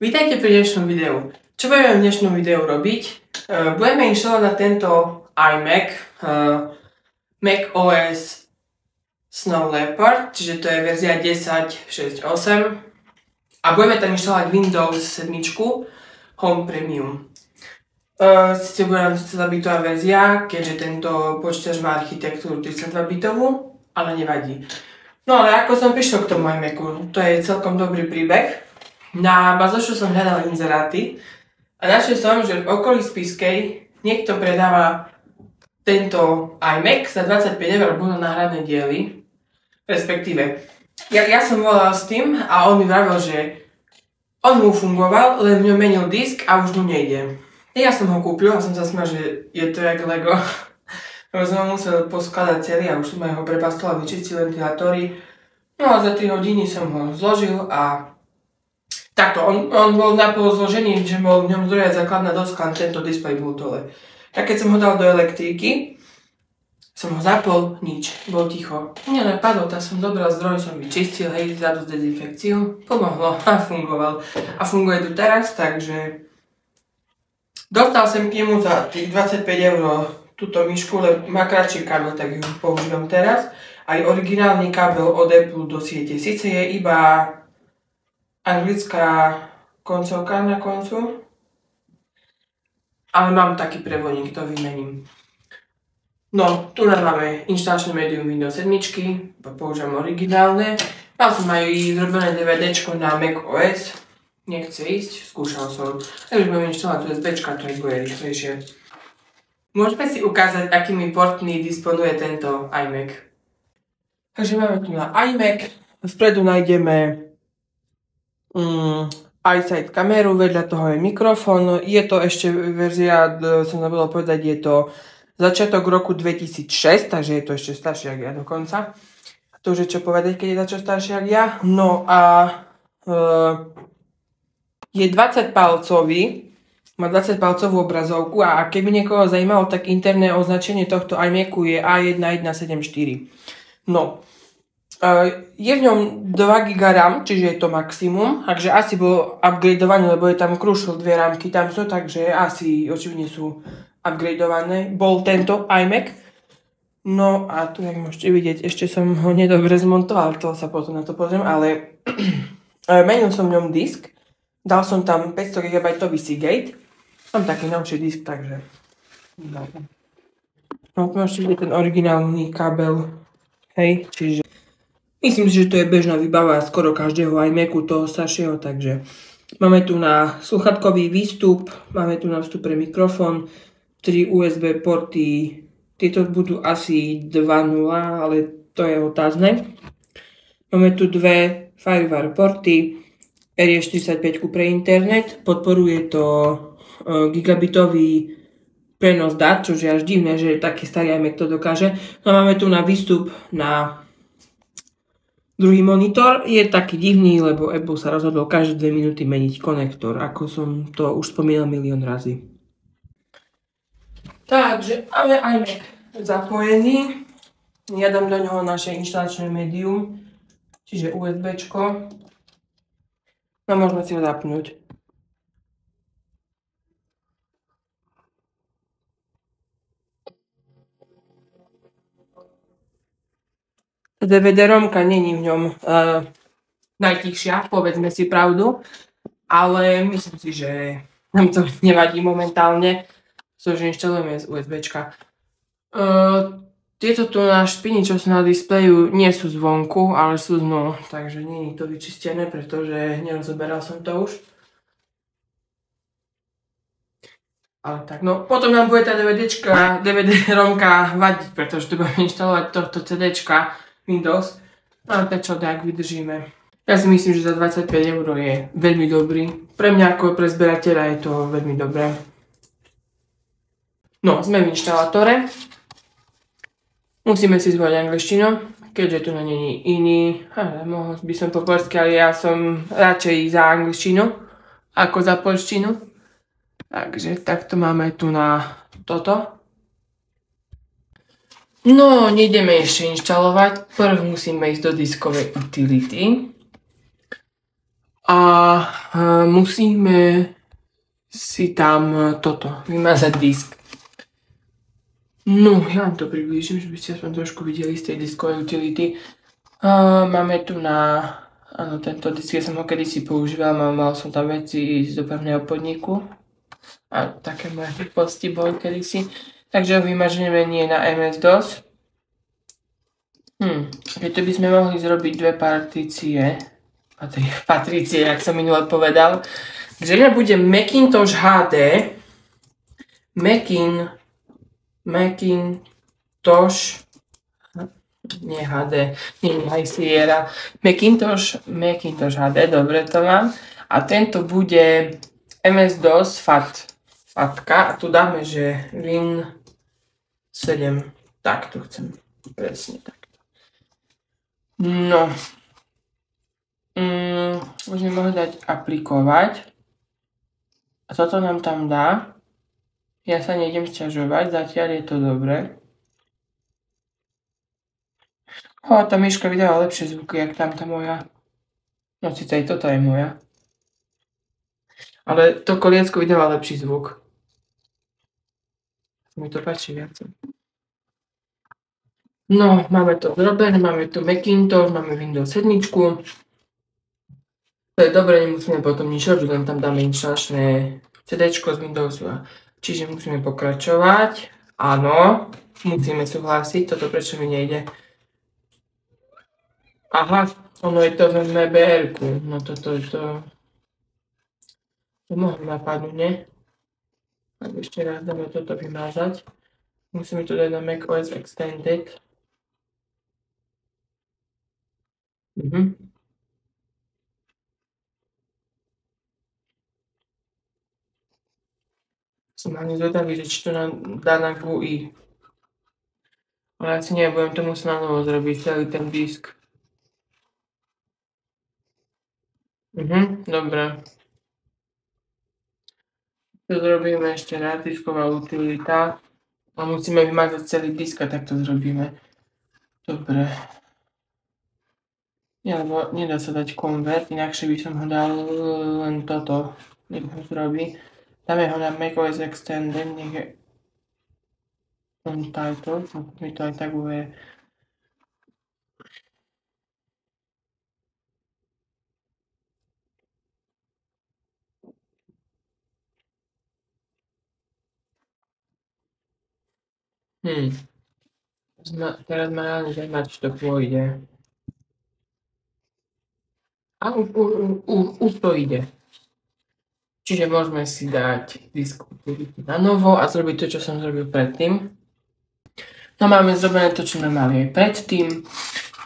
Vítajte pri dnešnom videu. Čo budeme v dnešnom videu robiť? Budeme inštalovať na tento iMac macOS Snow Leopard, čiže to je verzia 10.6.8 a budeme tam inštalovať Windows 7 Home Premium. Sice bude nám celá bitová verzia, keďže tento počítač má architektúru 32 bitovú, ale nevadí. No ale ako som prišiel k tomu iMacu, to je celkom dobrý príbeh. Na Bazošu som hľadal inzeráty a našiel som, že v okolí Spišskej niekto predáva tento iMac za 25 € budú náhradné diely. Respektíve, ja som volal s tým a on mi vravel, že on mu fungoval, len v ňom menil disk a už mu nejde. Ja som ho kúpil a som sa smial, že je to jak Lego. Lebo som ho musel poskladať celý a už som ho prepastoval, vyčistil ventilátory. No a za 3 hodiny som ho zložil a takto, on bol napol zložený, že bol v ňom zdroja základná doska, tento displej bol dole. A keď som ho dal do elektriky, som ho zapol, nič, bol ticho. Mne napadlo, tak som dobral zdroj, som vyčistil, hej, zadu z dezinfekciu, pomohlo a fungoval. A funguje tu teraz, takže dostal som k nemu za tých 25 € túto myšku, lebo má kratší kábel, tak ju používam teraz. Aj originálny kábel od Apple do siete. Sice je iba anglická koncovka na koncu, ale mám taký prevodník, to vymením. No, tu máme inštalačné médium Windows 7, používam originálne. Mal som aj zrobené DVDčko na macOS, nechce ísť, skúšal som. Takže budem inštalovať USBčka, to bude rýchlejšie. Môžeme si ukázať, akými portmi disponuje tento iMac. Takže máme tu na iMac, vpredu nájdeme iSight kameru, vedľa toho je mikrofón. Je to ešte verzia, som zabudol povedať, je to začiatok roku 2006, takže je to ešte staršie ako ja dokonca. To už je čo povedať, keď je dačo staršie ako ja. No a je 20 palcový, má 20 palcovú obrazovku a keby niekoho zajímalo, tak interné označenie tohto iMacu je A1174. No, je v ňom 2 GB RAM, čiže je to maximum, takže asi bol upgradeovaný, lebo je tam Crucial, 2 rámky tam sú, takže asi očividne sú upgradeované. Bol tento iMac. No a tu, jak môžete vidieť, ešte som ho nedobre zmontoval, to sa potom na to pozriem, ale menil som v ňom disk. Dal som tam 500 GB Seagate. Mám taký novší disk, takže no, môžete vidieť ten originálny kábel. Hej, čiže myslím si, že to je bežná výbava skoro každého iMacu toho staršieho, takže máme tu na sluchatkový výstup, máme tu na vstup pre mikrofón, 3 USB porty, tieto budú asi 2.0, ale to je otázne. Máme tu 2 FireWire porty, RS45 pre internet, podporuje to gigabitový prenos dát, čo je až divné, že taký starý iMac to dokáže. No máme tu na výstup na druhý monitor. Je taký divný, lebo Apple sa rozhodol každé 2 minúty meniť konektor, ako som to už spomínal milión razy. Takže máme iMac zapojený. Ja dám do neho naše inštalačné médium, čiže USBčko. No môžeme si ho zapnúť. DVD-romka není v ňom najtichšia, povedzme si pravdu, ale myslím si, že nám to nevadí momentálne, pretože inštalujeme z USBčka. Tieto tu na špiny, čo sú na displeju, nie sú zvonku, ale sú dnu, takže nie je to vyčistené, pretože nerozoberal som to už. Ale tak, no potom nám bude tá DVD-romka vadiť, pretože tu budeme inštalovať tohto CDčka Windows. Ale prečo tak vydržíme. Ja si myslím, že za 25 € je veľmi dobrý. Pre mňa ako pre zberateľa je to veľmi dobré. No, sme v inštalátore. Musíme si zvoliť angličtinu, keďže tu na nie je iný. Mohol by som po poľsky, ale ja som radšej za angličtinu ako za poľštinu. Takže takto máme tu na toto. No, nejdeme ešte inštalovať. Prv musíme ísť do diskovej utility. A musíme si tam toto vymazať disk. No, ja vám to priblížim, že by ste aspoň trošku videli z tej diskovej utility. Máme tu áno, tento disk, ja som ho kedysi používal, mal som tam veci z dopravného podniku. A také moje hlúposti boli kedysi. Takže ho vymažeme nie na MS-DOS. Keď to by sme mohli zrobiť dve partície, jak som minule povedal. Takže mňa bude Macintosh HD, Macintosh, nie HD, nie High Sierra, Macintosh HD, dobre to mám. A tento bude MS-DOS FATka a tu dáme, že Win 7, takto chcem, presne takto. No, môžeme mohli dať aplikovať a toto nám tam dá. Ja sa nejdem sťažovať, zatiaľ je to dobré. Tá myška vydala lepšie zvuky, jak tamta moja. No síce aj toto je moja. Ale to koliecko vydáva lepší zvuk. Mi to páči viac. No, máme to zrobené, máme tu Macintosh, máme Windows 7. To je dobré, nemusíme potom nič robiť, len tam dáme inštalačné CDčko z Windowsu. Čiže musíme pokračovať. Áno, musíme súhlasiť, toto prečo mi nejde. Aha, ono je to v MBR-ku, no toto je to... To mohlo napadnúť, nie? Tak ešte raz dáme toto vymázať. Musíme to dať na macOS Extended. Som hlavne zvedavý, že či to dá na GUI. Ale asi nebudem to musieť na novo zrobiť, celý ten disk. Dobre. To zrobíme ešte raz, disková utilita. A musíme vymazať celý disk a tak to zrobíme. Dobre. Lebo nedá sa dať konvert, inakšie by som ho dal len toto. Nech ho zrobí. Dáme ho na macOS Extended, nech je Untitled, mi to aj tak bude. Teraz ma reálne zaujíma, či to pôjde. A už to ide. Čiže môžeme si dať disk utility na novo a zrobiť to, čo som zrobil predtým. No máme zrobené to, čo sme mali aj predtým.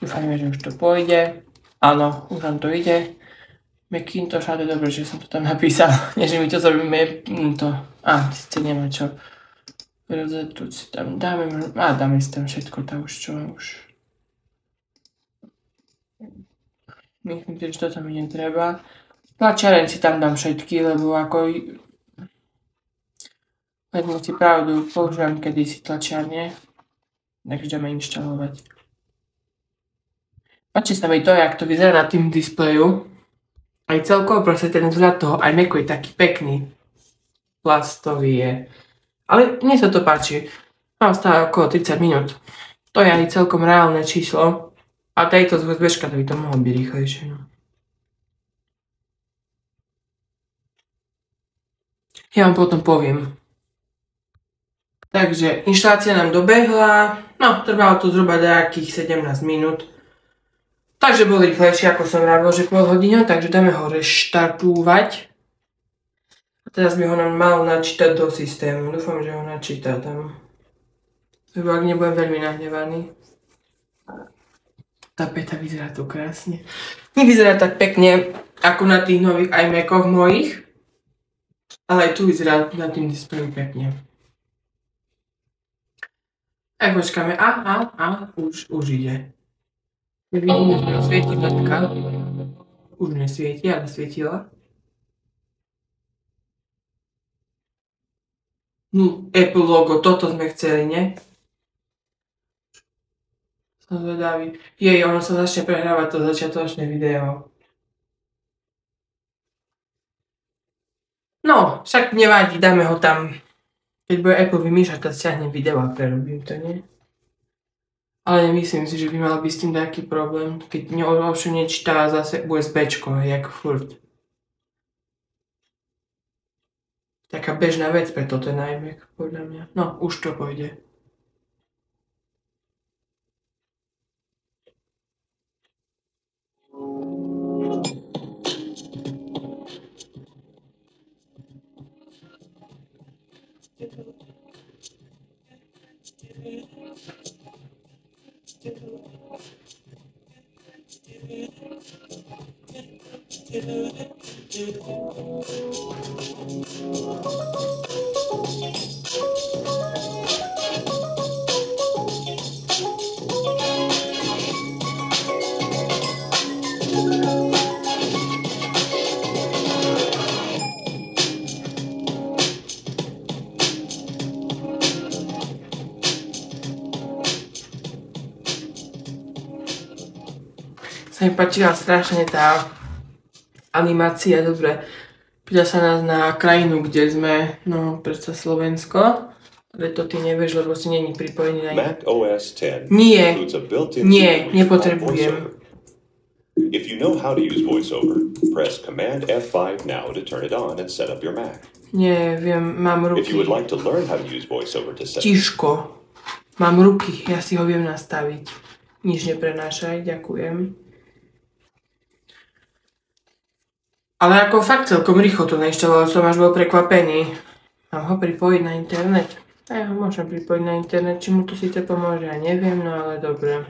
Dúfajme, že už to pôjde. Áno, už nám to ide. Macintosh, ale dobre, že som to tam napísal. Nie, že my to zrobíme to. Sice nemá čo. Rozetu si tam dáme. Dáme si tam všetko, to už čo už. Myslím, že to tam netreba. Tlačiareň si tam dám všetky, lebo ako... Vezmem si pravdu, používam kedysi tlačiarne. Takže ideme inštalovať. Páči sa mi to, jak to vyzerá na tým displeju. Aj celkovo proste ten vzhľad toho iMacu je taký pekný. Plastový je. Ale mne sa to páči. Mám stále okolo 30 minút. To je aj celkom reálne číslo. A tejto z USBčka to by to mohlo byť rýchlejšie. Ja vám potom poviem. Takže inštalácia nám dobehla. No, trvalo to zhruba nejakých 17 minút. Takže bol rýchlejšie, ako som vravil, že pol hodinu, takže dáme ho reštartovať. A teraz by ho nám mal načítať do systému. Dúfam, že ho načíta tam. Lebo ak nebudem veľmi nahnevaný. Tapeta vyzerá tu krásne. Nevyzerá tak pekne, ako na tých nových iMacoch mojich. Ale aj tu vyzerá na tým displeju pekne. Aj počkáme. Už ide. Vidíme, že ho svieti letka. Už nesvieti, ale svietila. Apple logo, toto sme chceli, nie? Som zvedavý. Ono sa začne prehrávať to začiatočné video. No, však nevadí, dáme ho tam. Keď bude Apple vymýšľať, tak stiahnem video a prerobím to, nie? Ale nemyslím si, že by mal byť s tým nejaký problém, keď ovšem nečítá zase USBčko, jak furt. Taká bežná vec pre toto je iMac, podľa mňa. No, už to pôjde. Sa mi páčila strašne tá animácia, dobre. Pýta sa nás na krajinu, kde sme, no predsa Slovensko. Ale to ty nevieš, lebo si není pripojený na... Mac OS X Nie, includes a built-in nie, feature called nepotrebujem. VoiceOver. If you know how to use VoiceOver, press Command F5 now to turn it on and set up your Mac. Nie, viem, mám If you would ruky. like to learn how to use VoiceOver to set Tiško. Mám ruky, ja si ho viem nastaviť. Nič neprenášaj, ďakujem. Ale ako fakt celkom rýchlo to nainštaloval som, až bol prekvapený. Mám ho pripojiť na internet? Ja ho môžem pripojiť na internet, či mu to síce pomôže, ja neviem, no ale dobre.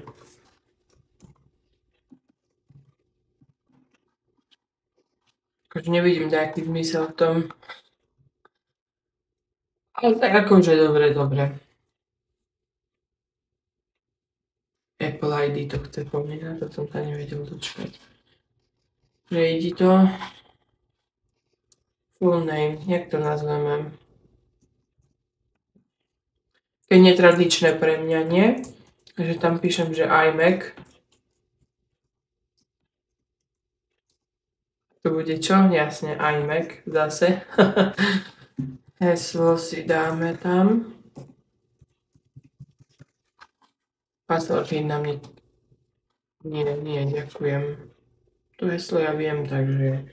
Akože nevidím nejaký zmysel v tom. Ale tak akože dobre. Apple ID to chce po mne, to som sa nevedel dočkať. Prejdi to. Full name, jak to nazveme? Keď netradičné pre mňa, nie? Takže tam píšem, že iMac. To bude čo? Jasne, iMac zase. Heslo si dáme tam. Password na mne. Nie, ďakujem. To heslo ja viem, takže...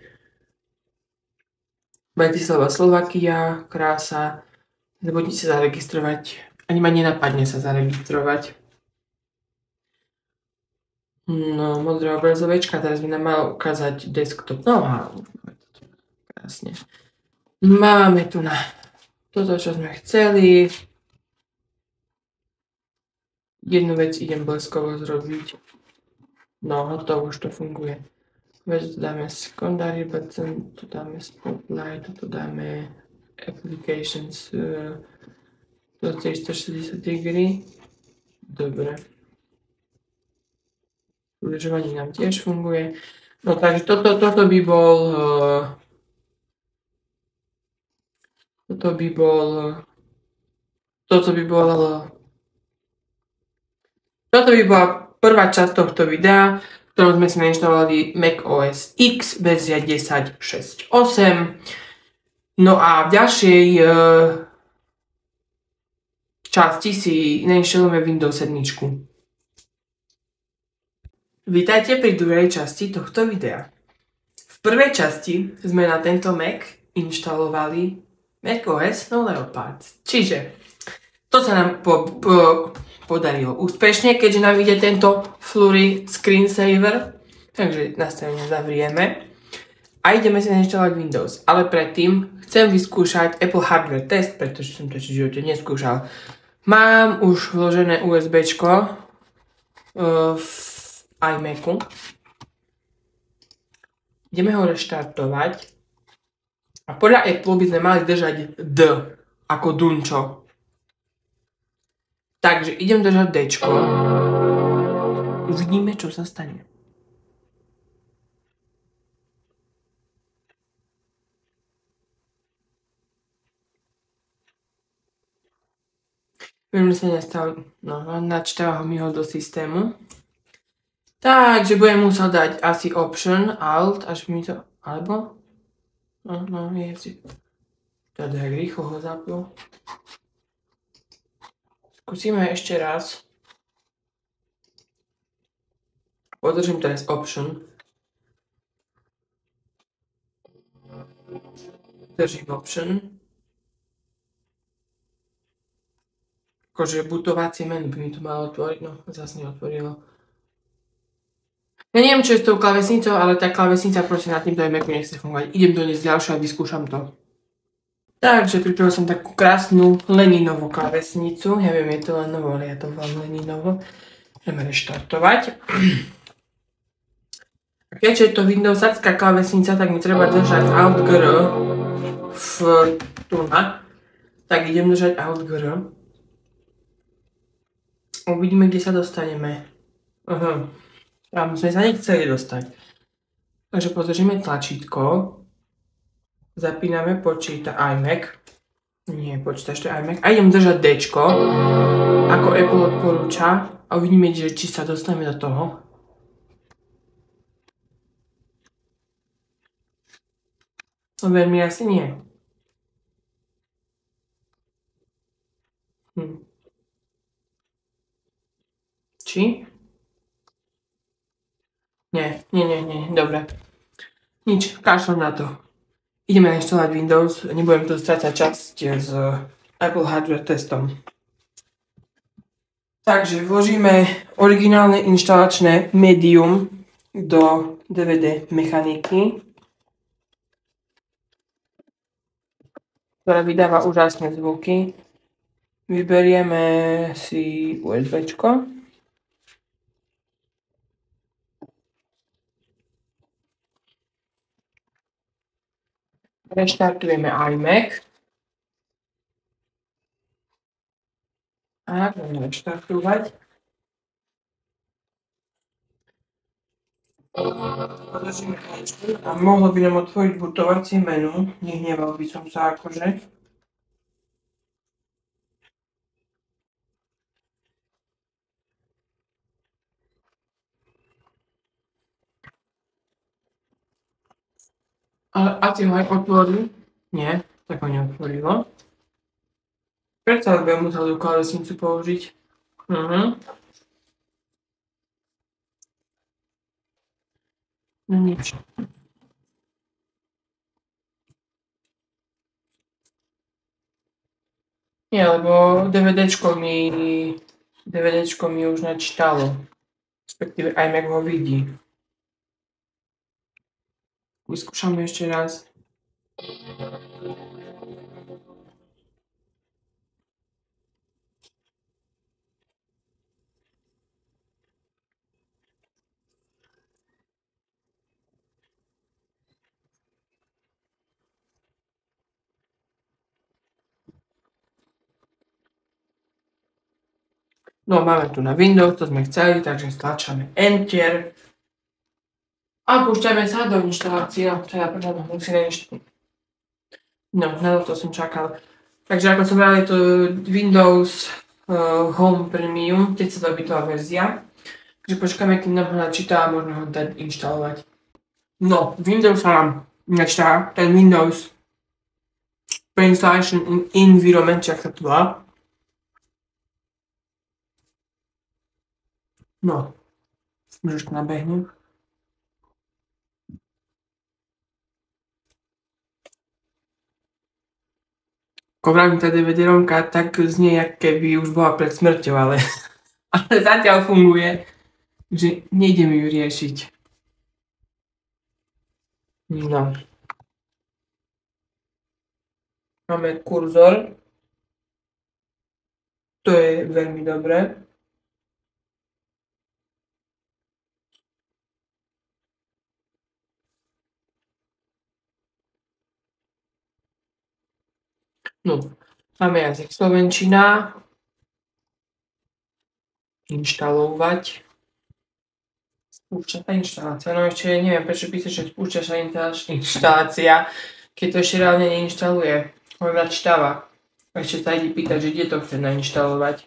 Bratislava, Slovakia, krása. Zabudni sa zaregistrovať. Ani ma nenapadne sa zaregistrovať. No, modrá obrazovečka, teraz by nám mal ukázať desktop. No a krásne. Máme tu na toto, čo sme chceli. Jednu vec idem bleskovo zrobiť. No, hotovo, už to funguje. Veď tu dáme secondary button, tu dáme spotlight, tu dáme applications, to 360 degree. Dobre. Udržovanie nám tiež funguje. No takže toto by bol... Toto by bola prvá časť tohto videa, v ktorom sme si nainštalovali Mac OS X verzia 10.6.8. No a v ďalšej časti si nainštalujeme Windows 7. Vítajte pri druhej časti tohto videa. V prvej časti sme na tento Mac inštalovali macOS no Leopard. Čiže to sa nám podarilo úspešne, keďže nám ide tento Flurry screensaver. Takže nastavenie zavrieme. A ideme si nainštalovať Windows. Ale predtým chcem vyskúšať Apple hardware test, pretože som to v živote neskúšal. Mám už vložené USBčko v iMacu. Ideme ho reštartovať. A podľa Apple by sme mali držať D ako Dunčo. Takže idem držať Dčko. Uvidíme, čo sa stane. Viem, že sa nestal, načtáva mi ho do systému. Takže budem musel dať asi Option, Alt, až mi to, alebo? No, je si. Teda jak rýchlo ho zaplo. Skúsime ešte raz. Podržím teraz Option. Držím Option. Akože butovacie menu by mi to malo otvoriť, no zase neotvorilo. Ja neviem, čo je s tou klávesnicou, ale tá klávesnica proste na týmto Macu nechce fungovať. Idem doniesť ďalšie a vyskúšam to. Takže pripravil som takú krásnu Leninovú klávesnicu. Ja viem, je to Lenovo, ale ja to volám Leninovo. Ideme reštartovať. Keďže je to Windowsacká klávesnica, tak mi treba držať Alt-Gr tu na. Tak idem držať Alt-Gr. Uvidíme, kde sa dostaneme. Tam sme sa nechceli dostať. Takže podržíme tlačítko. Zapíname počítač iMac. Nie, počítač to je iMac. A idem držať D, ako Apple odporúča. A uvidíme, či sa dostaneme do toho. Veľmi asi nie. Či? Nie, dobre. Nič, kašľam na to. Ideme inštalovať Windows, nebudem tu strácať čas s Apple hardware testom. Takže vložíme originálne inštalačné médium do DVD mechaniky, ktorá vydáva úžasné zvuky. Vyberieme si USBčko. Reštartujeme iMac. A budeme reštartovať. A mohlo by nám otvoriť butovacie menu. Nehneval by som sa akože. Ale asi ho aj otvorí. Nie, tak ho neotvorilo. Predsa budem musel tú klávesnicu použiť. No nič. Nie, lebo DVDčko mi už načítalo. Respektíve iMac ho vidí. Vyskúšame ešte raz. No, máme tu na Windows, to sme chceli, takže stlačame Enter. A púšťame sa do inštalácie. Teda musí nainštalovať. No, na to som čakal. Takže ako som povedal, je to Windows Home Premium, 32-bitová verzia. Takže počkáme, kým nám ho načíta a možno ho dať inštalovať. No, Windows sa nám načíta, ten Windows Pre-installation Environment, jak sa to volá. No, môžeš to nabehnúť. Ako vravím, tá DVD-romka tak znie, jak keby už bola pred smrťou, ale zatiaľ funguje, že nejdem ju riešiť. No. Máme kurzor. To je veľmi dobré. No, máme jazyk slovenčina. Inštalovať. Spúšťa sa inštalácia. No ešte neviem, prečo písať, že spúšťa sa inštalácia, keď to ešte reálne neinštaluje. Ho načítáva. Ešte sa ide pýtať, že kde to chce nainštalovať.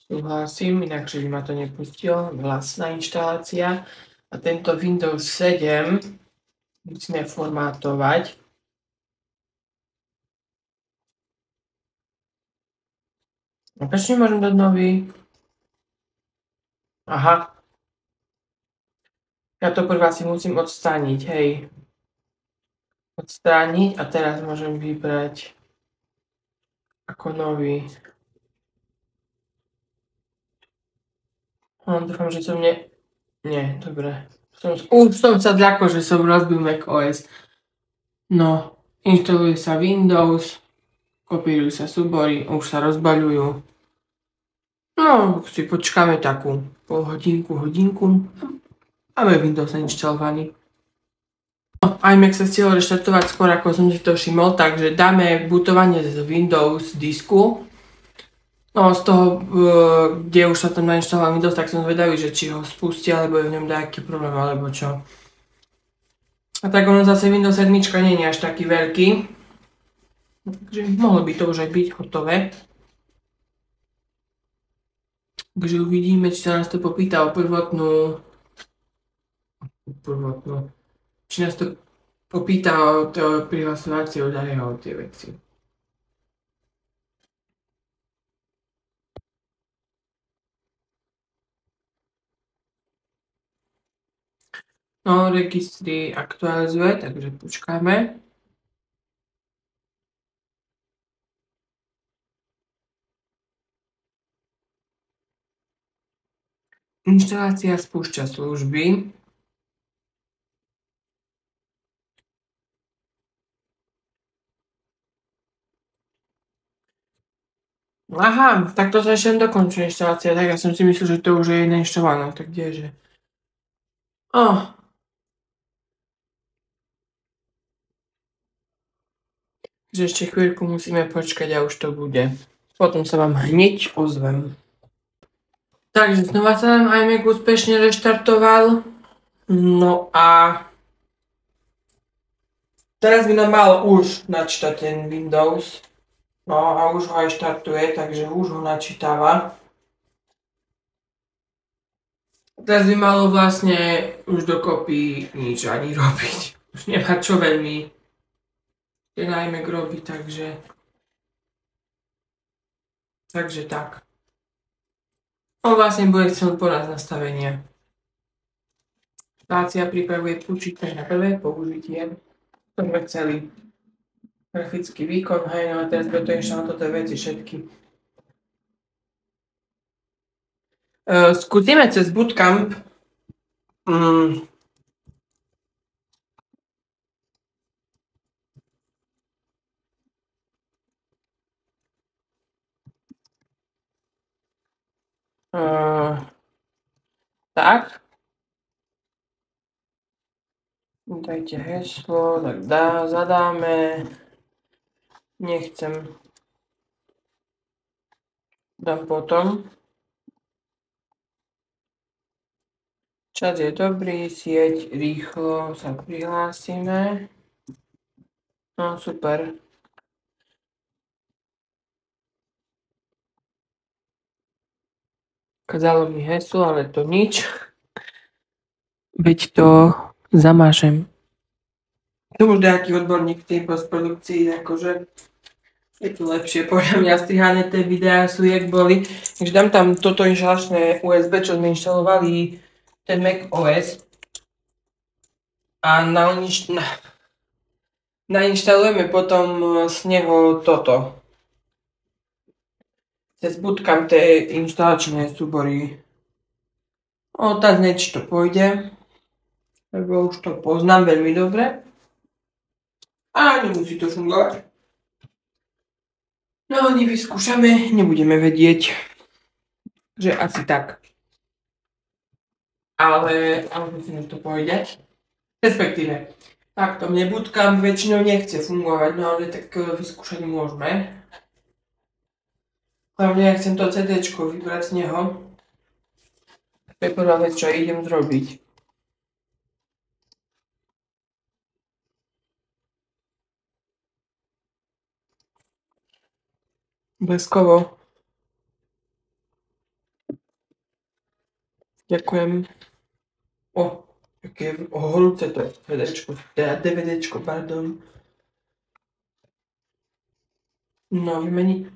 Súhlasím, inakže by ma to nepustilo. Vlastná inštalácia. A tento Windows 7 Musíme formátovať. A prečo nemôžem dať nový? Aha. Ja to prvá si musím odstrániť, hej. Odstrániť a teraz môžem vybrať ako nový. Dúfam, že som Nie, dobre. Už som sa zľakol, že som rozbil macOS. No, inštaluje sa Windows, kopírujú sa súbory, už sa rozbaľujú. No, si počkáme takú hodinku. Máme Windows nainštalovaný. No, iMac sa stihol reštartovať skôr, ako som si to všimol, takže dáme bootovanie z Windows disku. No, z toho, kde už sa tam nainštaloval Windows, tak som zvedavý, že či ho spustí, alebo je v ňom nejaký problém, alebo čo. A tak ono zase Windows 7 nie je až taký veľký. Takže mohlo by to už aj byť hotové. Takže uvidíme, či sa nás to popýta o prvotnú. Či nás to popýta o prihlasovacie údaje a o tie veci. No, registry aktualizuje, takže počkáme. Inštalácia spúšťa služby. Aha, tak to sa ešte dokončí inštalácia, tak ja som si myslel, že to už je nainštalované, tak kdeže. Že ešte chvíľku musíme počkať a už to bude. Potom sa vám hneď ozvem. Takže znova sa nám iMac úspešne reštartoval. No a teraz by nám mal už načítať ten Windows. No a už ho aj štartuje, takže už ho načítava. Teraz by malo vlastne už dokopy nič ani robiť. Už nemá čo veľmi ten iMac robí, takže tak. On vlastne bude chcieť poraz nastavenia. Stácia pripravuje počítač na prvé použitie. To sme chceli. Grafický výkon, hej, no a teraz bude to inštalovať toto veci všetky. Skúsime cez Bootcamp. Tak. Dajte heslo, tak zadáme. Nechcem. Dám potom. Čas je dobrý, sieť, rýchlo sa prihlásime. No, super. Kazalo mi heslo, ale to nič. Veď to zamážem. To už nejaký odborník v tej postprodukcii, akože je to lepšie, podľa mňa strihané tie videá sú, jak boli. Takže dám tam toto inštalačné USB, čo sme inštalovali, ten macOS. A nainštalujeme potom z neho toto. Cez Bootcamp tie inštalačné súbory. Otázne, či to pôjde. Lebo už to poznám veľmi dobre. A nemusí to fungovať. No, nevyskúšame, nebudeme vedieť. Že asi tak. Ale myslím, že to pôjde. Respektíve, takto mne Bootcamp väčšinou nechce fungovať, no ale tak vyskúšať môžeme. Hlavne ja chcem to CDčko vybrať z neho. To je prvá vec, čo idem zrobiť. Bleskovo. Ďakujem. také horúce to DVDčko, teda DVDčko, pardon. No, vymeniť.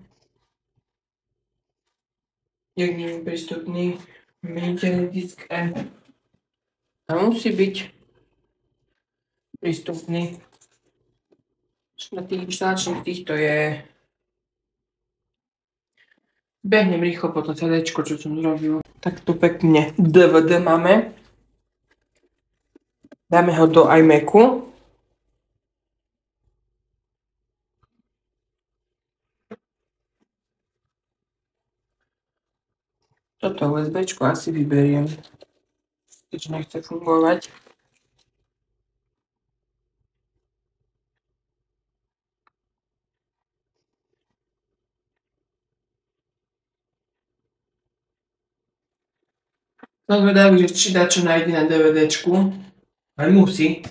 Jak nie je prístupný vymeniteľný disk M. A musí byť prístupný. Na tých inštalačných týchto je... Behnem rýchlo po to CDčko, čo som zrobil. Tak tu pekne DVD máme. Dáme ho do iMacu. Toto USBčko asi vyberiem. Keď nechce fungovať. Som zvedavý, že či dá čo nájde na DVDčku. Aj musí.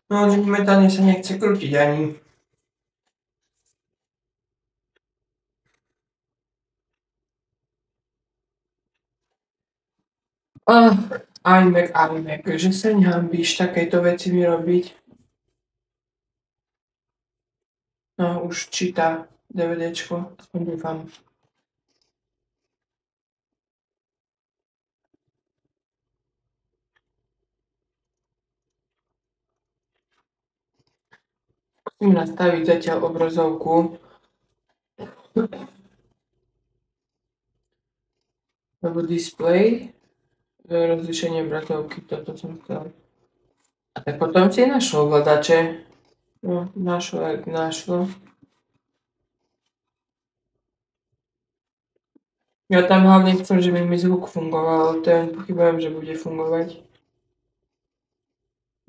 No, že momentálne sa nechce krútiť ani. iMac, že sa nehambíš takéto veci mi robiť. No, už číta DVDčko, aspoň dúfam. Musím nastaviť zatiaľ obrazovku. Alebo display. Rozlišenie obrazovky, toto som chcel. A tak potom si našlo ovládače. No, našlo. Ja tam hlavne chcem, že by mi zvuk fungoval, ale ten pochybujem, že bude fungovať.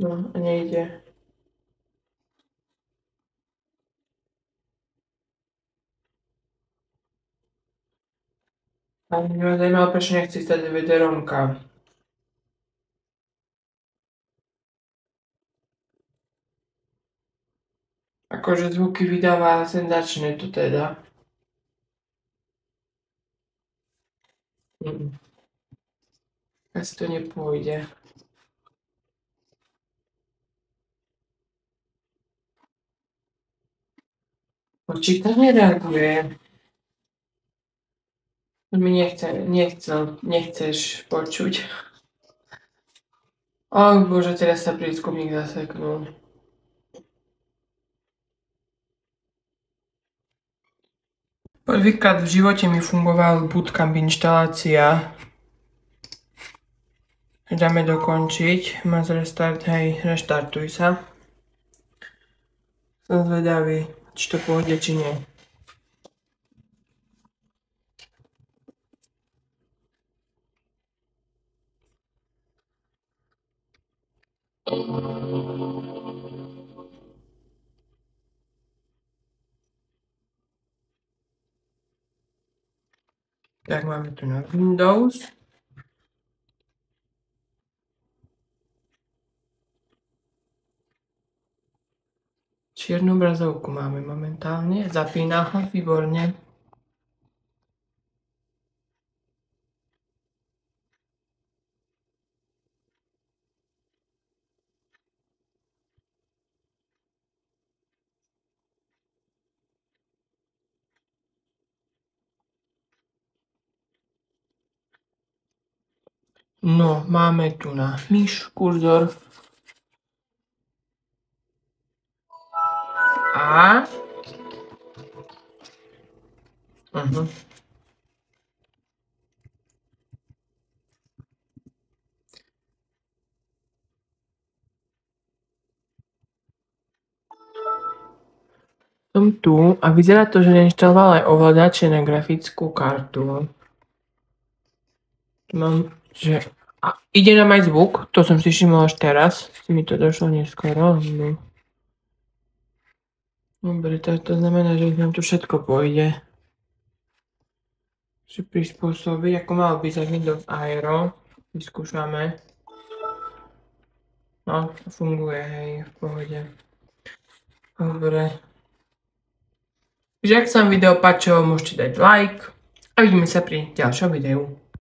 No, a nejde. A mňa zajímalo, prečo nechci stať DVD-romka. Akože zvuky vydáva senzačné to teda. Asi to nepôjde. Počítač nereaguje. Mi nechceš počuť. Och Bože, teraz sa prískumník zaseknul. Prvýkrát v živote mi fungoval Bootcamp inštalácia. Dáme dokončiť. Má restart, hej, reštartuj sa. Som zvedavý, či to pôjde, či nie. Tak máme tu na Windows. Čiernu obrazovku máme momentálne. Zapína ho, výborne. No, máme tu na myš, kurzor. A... Som tu a vyzerá to, že neinštaloval aj ovládače na grafickú kartu. Mám, že... A ide nám aj zvuk, to som si všimol až teraz. Mi to došlo neskoro. No. Dobre, to znamená, že nám tu všetko pôjde. Že prispôsobiť, ako malo byť za Windows Aero. Vyskúšame. No, to funguje, hej, v pohode. Dobre. Takže ak sa vám video páčilo, môžete dať like A vidíme sa pri ďalšom videu.